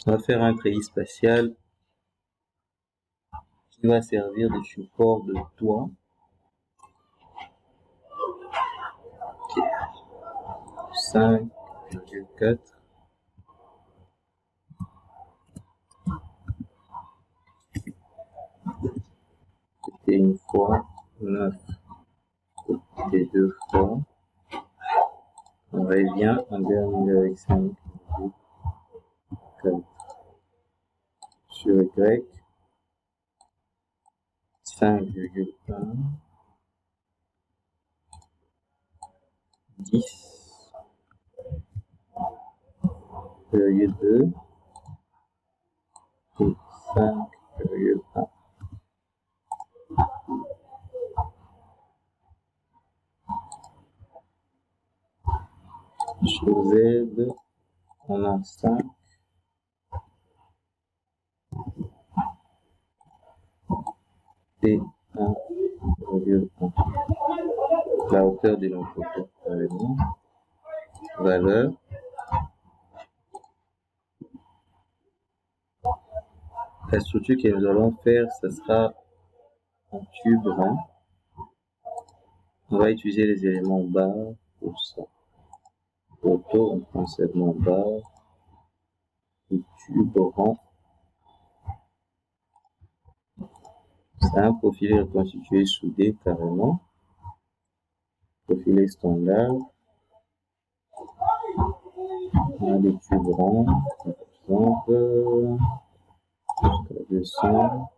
On va faire un treillis spatial qui va servir de support de toit. 5,4. C'était une fois 9 et 2 fois. On revient en terminant avec 5,4 sur Y. 5,1 10,2 et 5,1. Sur Z, on a 5 et 1,1. La hauteur de notre carrément. Valeur. La structure que nous allons faire, ce sera un tube rond. On va utiliser les éléments barres pour ça. Auto, on prend segment barre. Et tube rond. C'est un profilé reconstitué soudé carrément. Profilé standard. On a des tubes ronds, par exemple, jusqu'à 200.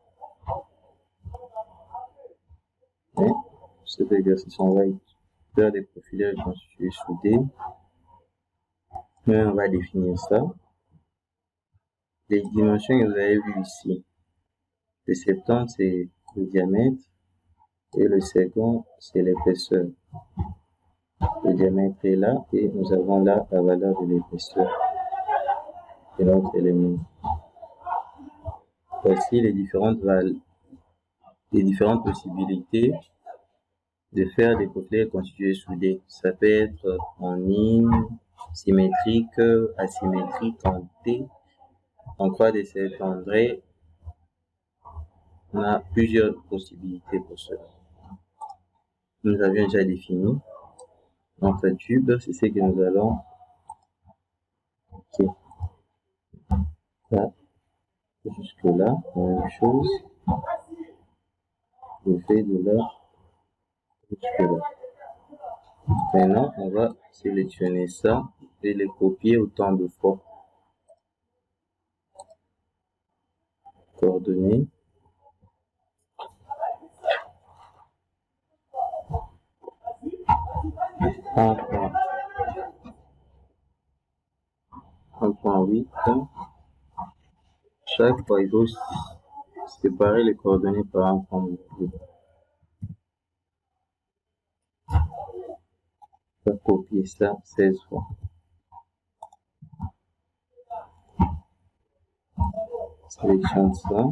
Et pour cet exercice, on va faire des profilés reconstitués soudés. Mais on va définir ça. Les dimensions que vous avez vues ici. Le septante, c'est le diamètre. Et le second, c'est l'épaisseur. Le diamètre est là et nous avons là la valeur de l'épaisseur de notre élément. Voici les différentes possibilités de faire des profilés reconstitués soudés. Ça peut être en ligne, symétrique, asymétrique, en T, en croix de Saint-André. On a plusieurs possibilités pour cela. Nous avions déjà défini notre tube, c'est ce que nous allons. Ok. Là, jusque là, la même chose. Je fais de là jusque là. Maintenant, on va sélectionner ça et les copier autant de fois. Coordonnées. Un point 8. Chaque fois, il faut séparer les coordonnées par un point 8. On va copier ça 16 fois. Sélectionne ça.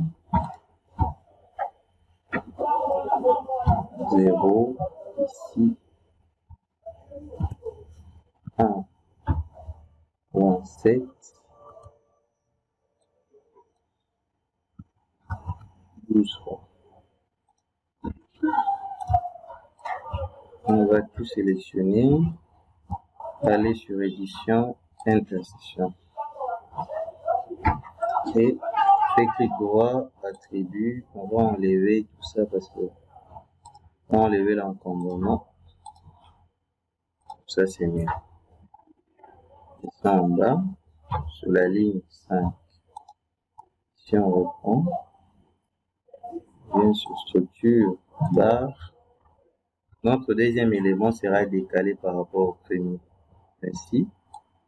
0. Ici. 1.7. 12 fois. On va tout sélectionner. Aller sur édition, intersection. Et fait clic droit, attribut. On va enlever tout ça parce que on va enlever l'encombrement. Ça c'est mieux. Et ça en bas, sur la ligne 5. Si on reprend, bien sur structure, barre, notre deuxième élément sera décalé par rapport au premier. Ainsi,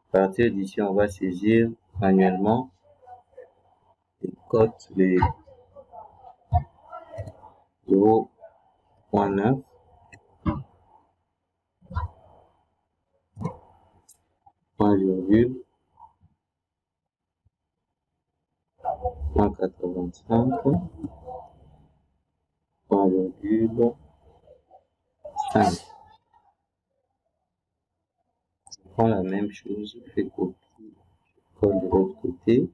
à partir d'ici, on va saisir manuellement les cotes, les 0.9, point virgule, 0.85, point virgule, 5. Je prends la même chose, je fais copier, colle de l'autre côté,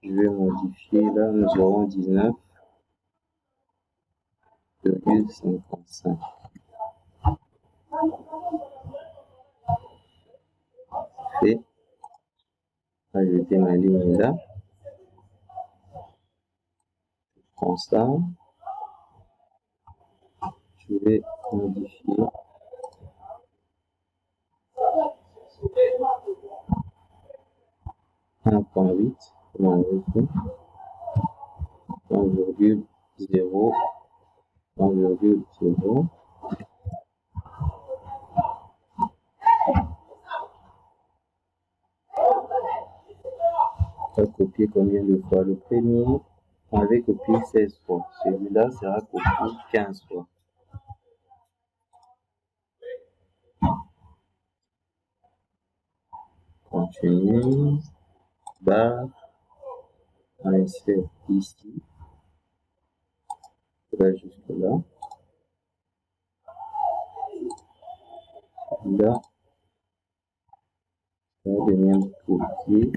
Je vais modifier là, nous aurons 19,55. Fait. Ajouter ma ligne là. Je prends ça. Je vais modifier 1.8, 1,0, 1,0. On va copier combien de fois? Le premier, on avait copié 16 fois. Celui-là sera copié 15 fois. Continue. Barre. On insère ici. Là jusque là. Là. Ça va venir copier.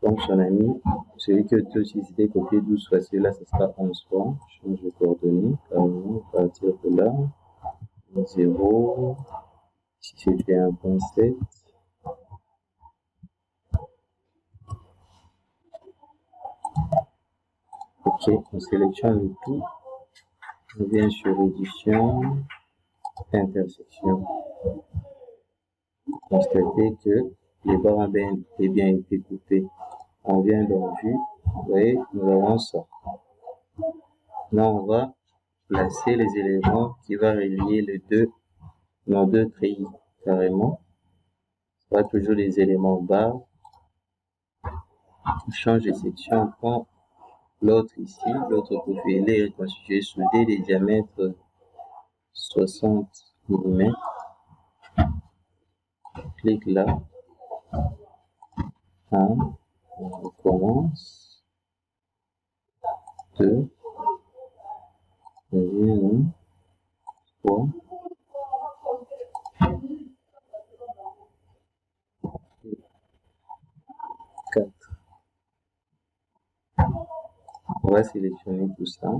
Comme son ami, celui que tu as utilisé copier 12 fois, celui-là, ce sera 11 fois. Change de coordonnées. Carrément, à partir de là. 0. Si c'était 1.7. Ok, on sélectionne le tout. On vient sur édition, intersection. Constatez que les barres ont bien été coupées. On vient dans vue, vous voyez, nous avons ça. Là, on va placer les éléments qui vont relier les deux, nos deux treillis carrément. Ce sera toujours les éléments barres. On change de section, on prend l'autre ici, l'autre profil est reconstitué, soudé, des diamètres 60 mm. Clique là. On recommence. 2. 3. 4. On va sélectionner tout ça.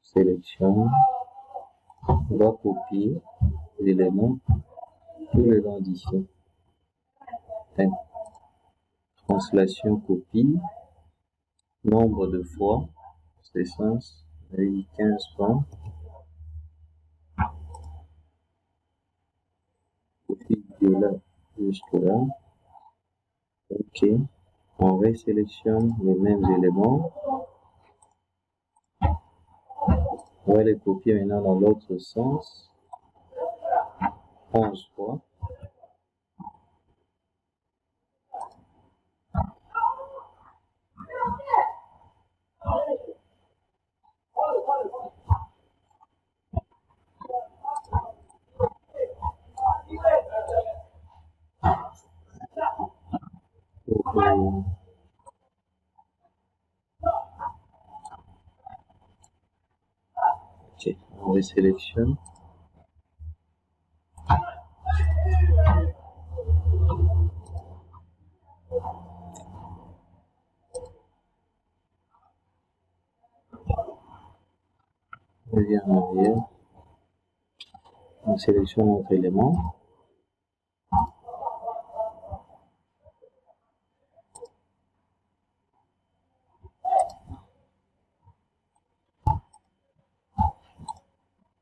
Sélection. On va copier l'élément tout le long d'ici. Translation copie. Nombre de fois. C'est sens. 15 fois. Copie de là jusque là. Ok. On résélectionne les mêmes éléments. On va les copier maintenant dans l'autre sens. 11 fois. Ok, on resélectionne. On revient en arrière. On sélectionne notre élément.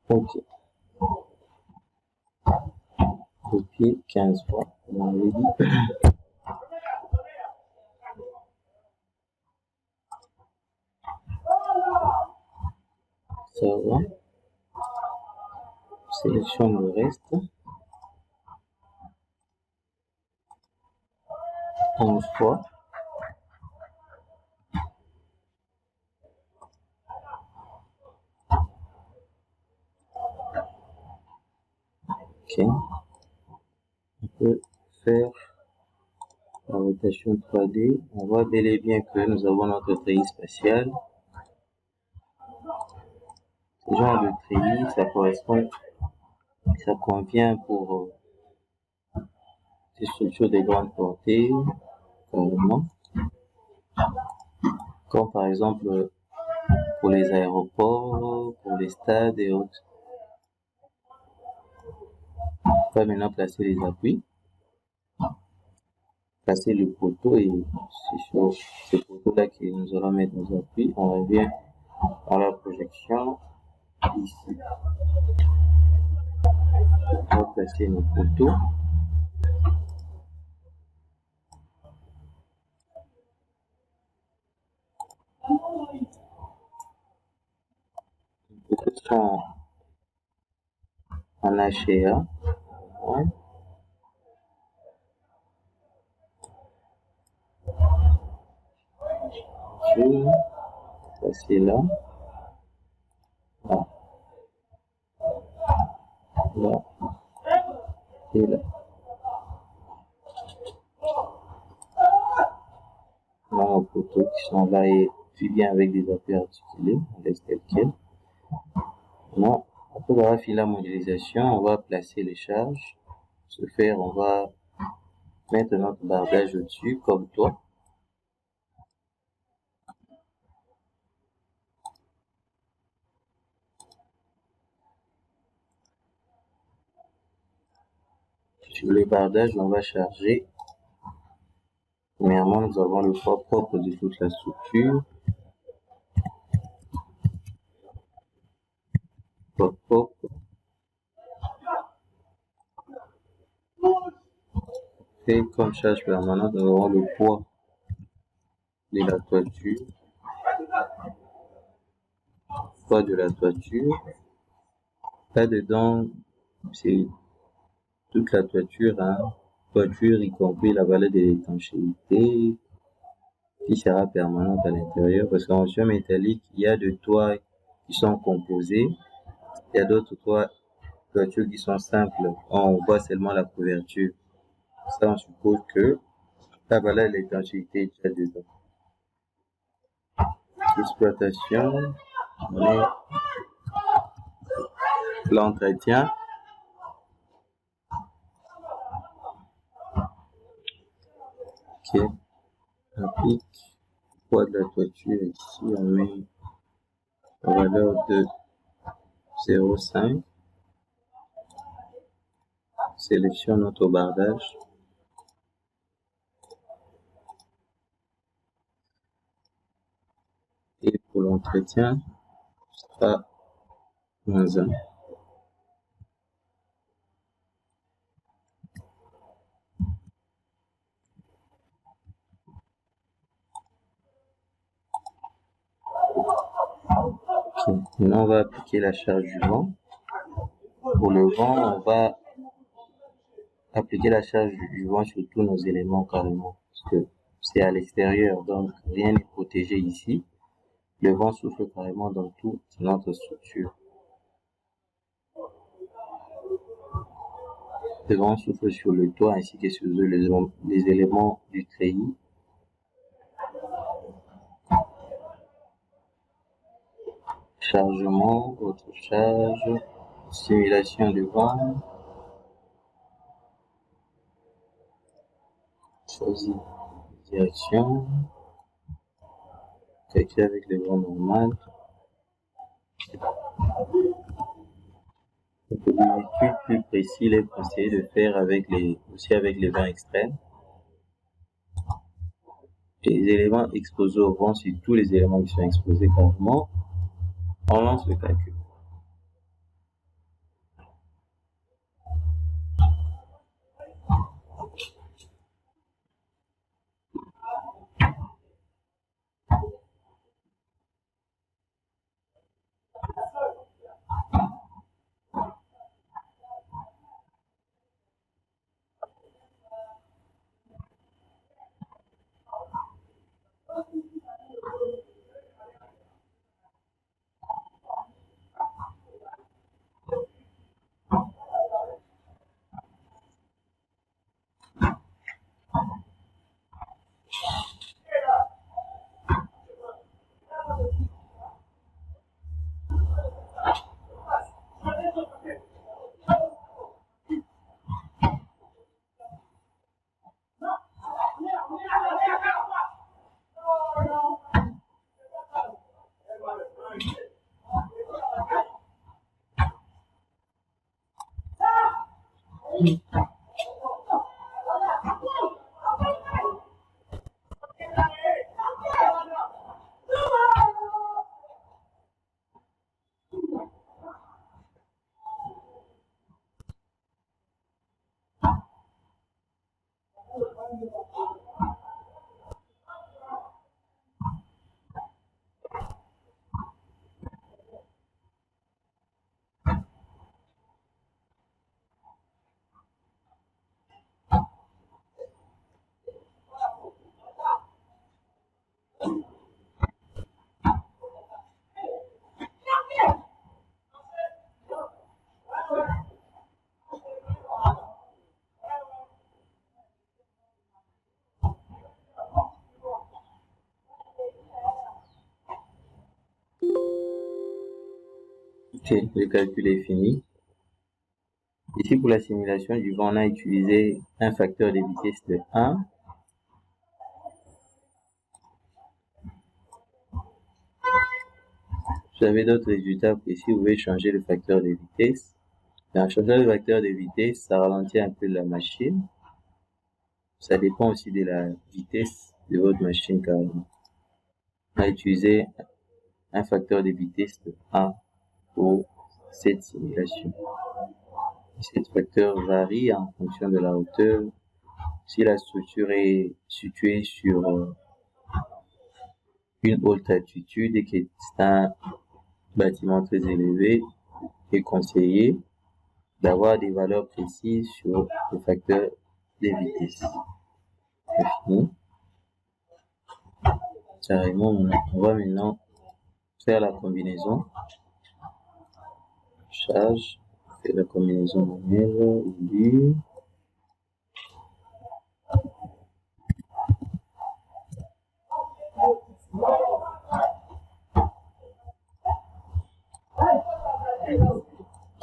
Ok. Copier 15 fois. On avait dit. Ça va. Sélectionne le reste. 11 fois. Ok. On peut faire la rotation 3D. On voit bel et bien que nous avons notre treillis spatial. Ce genre de treillis, ça correspond, ça convient pour des structures de grande portée, carrément, comme par exemple pour les aéroports, pour les stades et autres. On va maintenant placer les appuis, placer le poteau et c'est sur ce poteau-là que nous allons mettre nos appuis. On revient dans la projection ici. On va placer nos poteaux. Les poteaux sont en HA. Ouais. Je vais placer là. Là. Là. Et là. Là, nos poteaux qui sont là et puis bien avec des appuis articulés. On laisse tel quel. Maintenant, après avoir fait la modélisation, on va placer les charges. Pour ce faire, on va mettre notre bardage au-dessus, comme toi. Sur le bardage, on va charger. Premièrement, nous avons le poids propre de toute la structure. Poids propre. Et comme charge permanente, nous avons le poids de la toiture. Poids de la toiture. Là-dedans, c'est toute la toiture, hein. Toiture, y compris la valeur de l'étanchéité, qui sera permanente à l'intérieur, parce qu'en fonction métallique, il y a des toits qui sont composés, il y a d'autres toitures qui sont simples, on voit seulement la couverture. Ça, on suppose que la valeur de l'étanchéité est déjà dedans. Exploitation, l'entretien. Ok, applique poids de la toiture ici, on met la valeur de 0,5. Sélectionne notre bardage. Et pour l'entretien, ce sera -1. Okay. Maintenant, on va appliquer la charge du vent. Pour le vent, on va appliquer la charge du vent sur tous nos éléments carrément. Parce que c'est à l'extérieur, donc rien n'est protégé ici. Le vent souffle carrément dans toute notre structure. Le vent souffle sur le toit ainsi que sur les éléments du treillis. Chargement, autre charge, simulation du vent. Choisis direction. Calculer avec le vent normal. Pour des études plus précises, il est conseillé de faire aussi avec les vents extrêmes. Les éléments exposés au vent, c'est tous les éléments qui sont exposés carrément. On lance le calcul. Ok, le calcul est fini. Ici, pour la simulation du vent, on a utilisé un facteur de vitesse de 1. Vous avez d'autres résultats précis, vous pouvez changer le facteur de vitesse. En changeant le facteur de vitesse, ça ralentit un peu la machine. Ça dépend aussi de la vitesse de votre machine carrément. On a utilisé un facteur de vitesse de 1 pour cette simulation. Cet facteur varie en fonction de la hauteur. Si la structure est située sur une haute altitude et que c'est un bâtiment très élevé, il est conseillé d'avoir des valeurs précises sur le facteur de vitesse. C'est fini. Carrément, on va maintenant faire la combinaison. Charge, faire la combinaison manuelle, élu.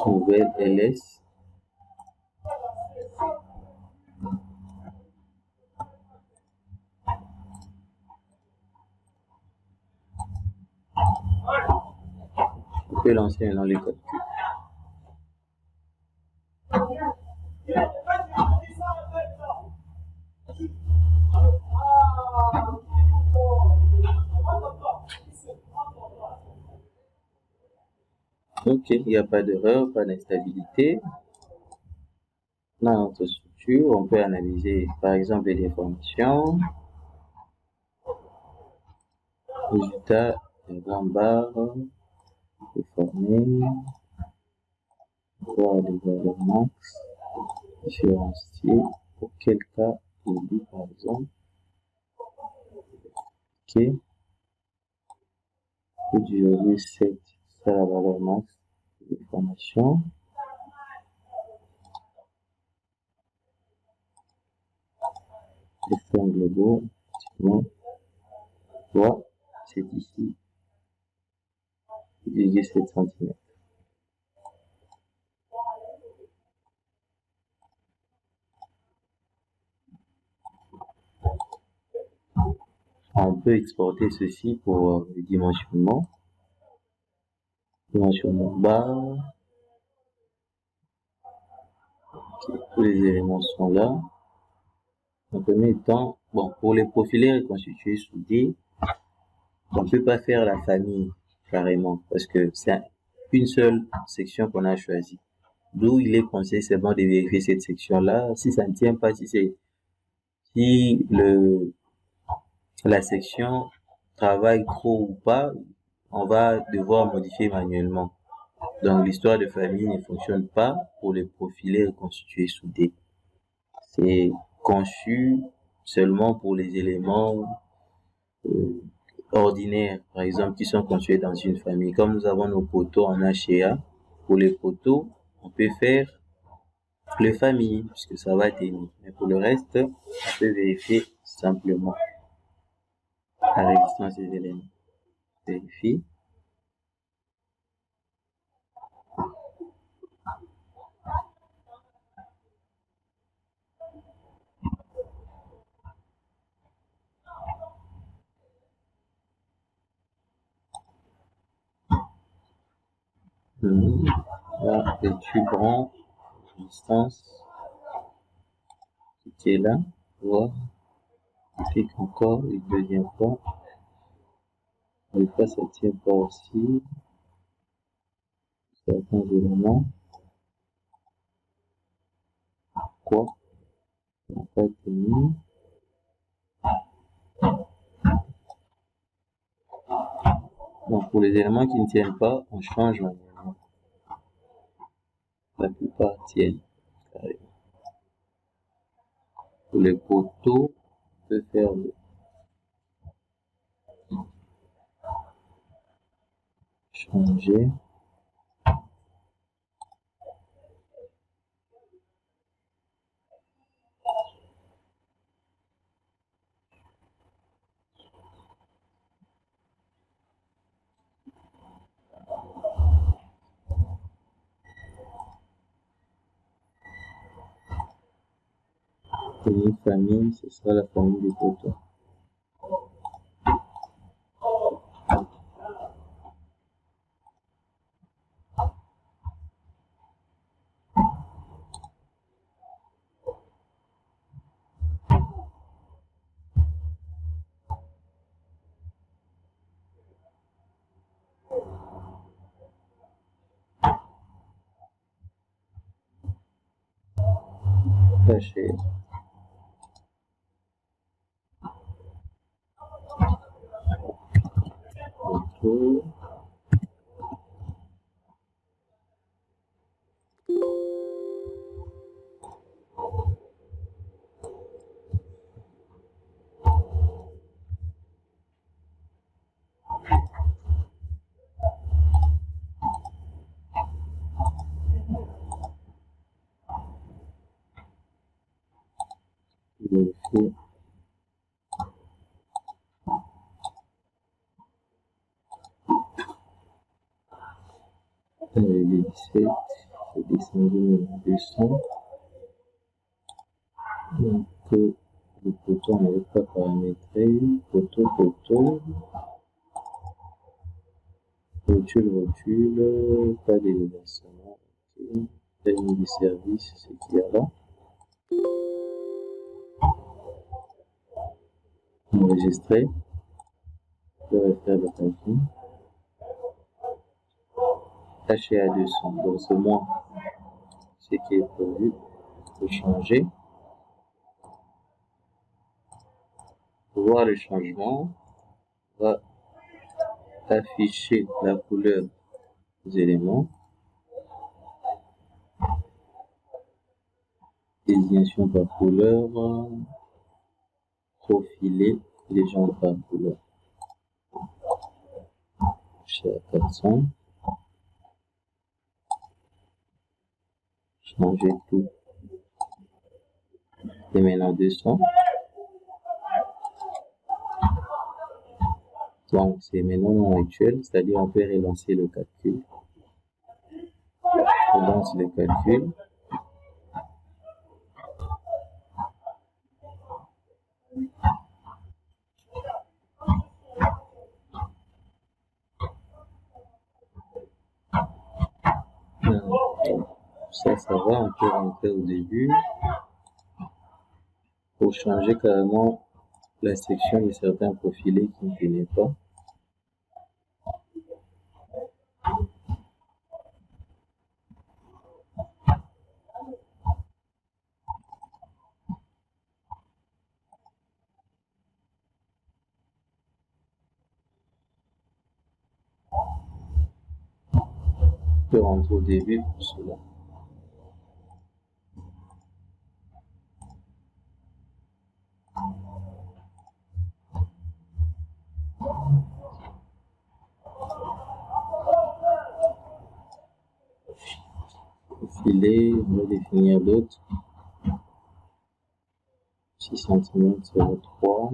Nouvelle ls. On peut lancer maintenant les calculs. Ok, il n'y a pas d'erreur, pas d'instabilité. Dans notre structure, on peut analyser par exemple les déformations. Résultat, une grande barre déformée. Voir les valeurs max différenciées. Pour quel cas il dit par exemple. Ok. 8,7, c'est la valeur max de déformation. Les formes globaux, voilà, c'est ici 8,7 cm. On peut exporter ceci pour le dimensionnement. Dimensionnement bas. Okay, tous les éléments sont là. En premier temps, bon, pour les profilés reconstitués soudés, on ne peut pas faire la famille carrément parce que c'est une seule section qu'on a choisie. D'où il est conseillé seulement de vérifier cette section-là. Si ça ne tient pas, si la section travaille trop ou pas, on va devoir modifier manuellement. Donc l'histoire de famille ne fonctionne pas pour les profilés reconstitués soudés. C'est conçu seulement pour les éléments ordinaires, par exemple, qui sont conçus dans une famille. Comme nous avons nos poteaux en HA, pour les poteaux, on peut faire les familles, puisque ça va tenir. Mais pour le reste, on peut vérifier simplement la résistance des éléments. Vérifie. Là, les tubes rond, résistance. qui est là, voir, il clique encore une deuxième fois, et fois ça tient pas aussi, certains éléments, quoi, ça n'a pas été mis. Donc pour les éléments qui ne tiennent pas, on change manuellement. La plupart tiennent carrément. Pour les poteaux, on peut faire le changer. Pour une famille, ce sera la famille des poteaux. Cacher. Poteau. Vérifier. Les 17, c'est descendu à 200. Donc, le poteau, on n'avait pas paramétré. Poteau, rotule, pas d'élévation. Ok. Terme du service, c'est qu'il y a là. Enregistrer. Je vais faire le calcul. Taché à 200. Donc, c'est moins ce qui est prévu. Il faut changer. Pour voir le changement, on va afficher la couleur des éléments. Désignation par couleur, profilé, légende par couleur. Chez à 400. Changer tout. Et maintenant 200. Donc c'est maintenant non actuel, c'est-à-dire on peut relancer le calcul. On lance le calcul. Ça va, on peut rentrer au début pour changer carrément la section de certains profilés qui ne tenaient pas. On peut rentrer au début pour cela. Profilé, on va définir d'autres. 6 cm sur 3.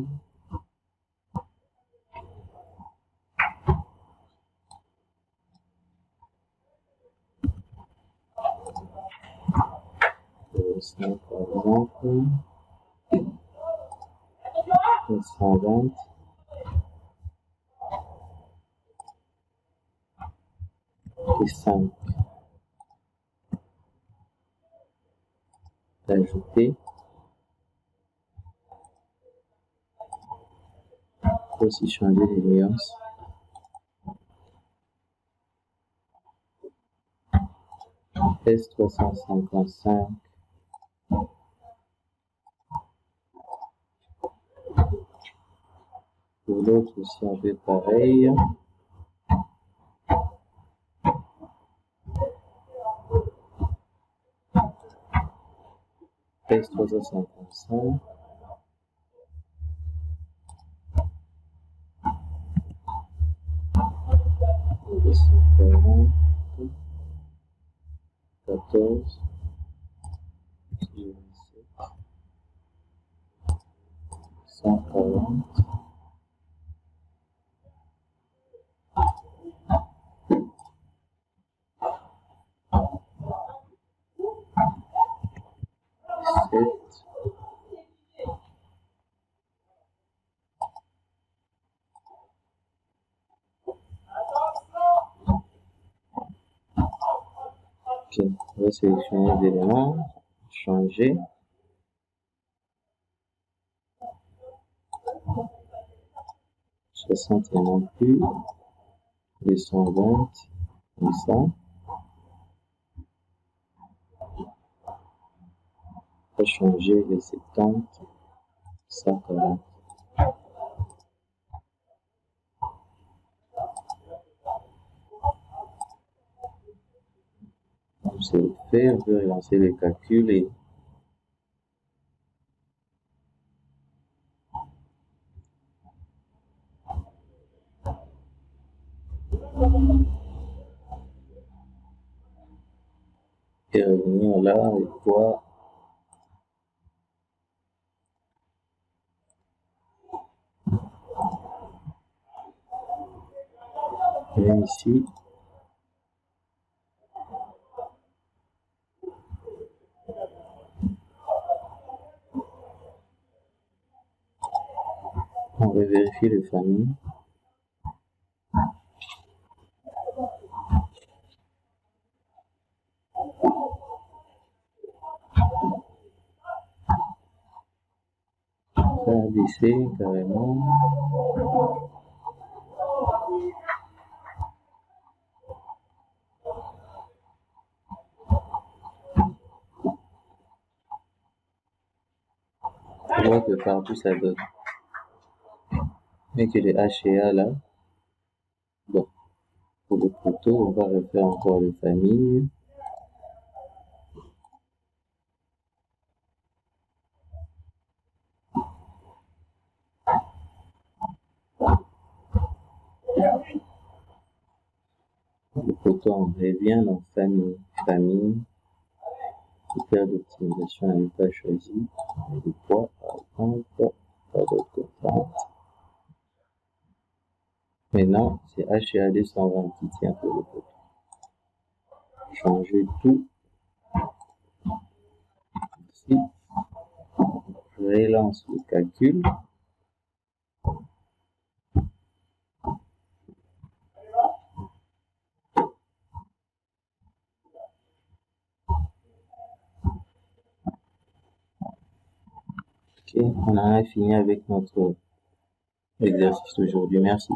Ça, par exemple, 120. Et 5. Ajouter. faut aussi changer les nuances. S355. Pour l'autre aussi, on fait pareil. S355. 240. 14. 140. 7. Ok, on va sélectionner les éléments, changer. Soixante et non plus. Les 120, comme ça. On va changer les 70, 140. Donc c'est fait, on peut relancer les calculs et revenir là et voir bien ici. On va vérifier les familles. Ça a baissé carrément. On voit que partout ça donne. Mais que les HA là, bon, pour le photo, on va refaire encore les familles. Le photo, on revient dans famille, critères d'optimisation à ne pas choisir, le poids par exemple, pas d'autres contraintes. Maintenant, c'est HA 220 qui tient pour le photo. Changer tout. Ici, je relance le calcul. Ok, on en a fini avec notre exercice d'aujourd'hui. Merci.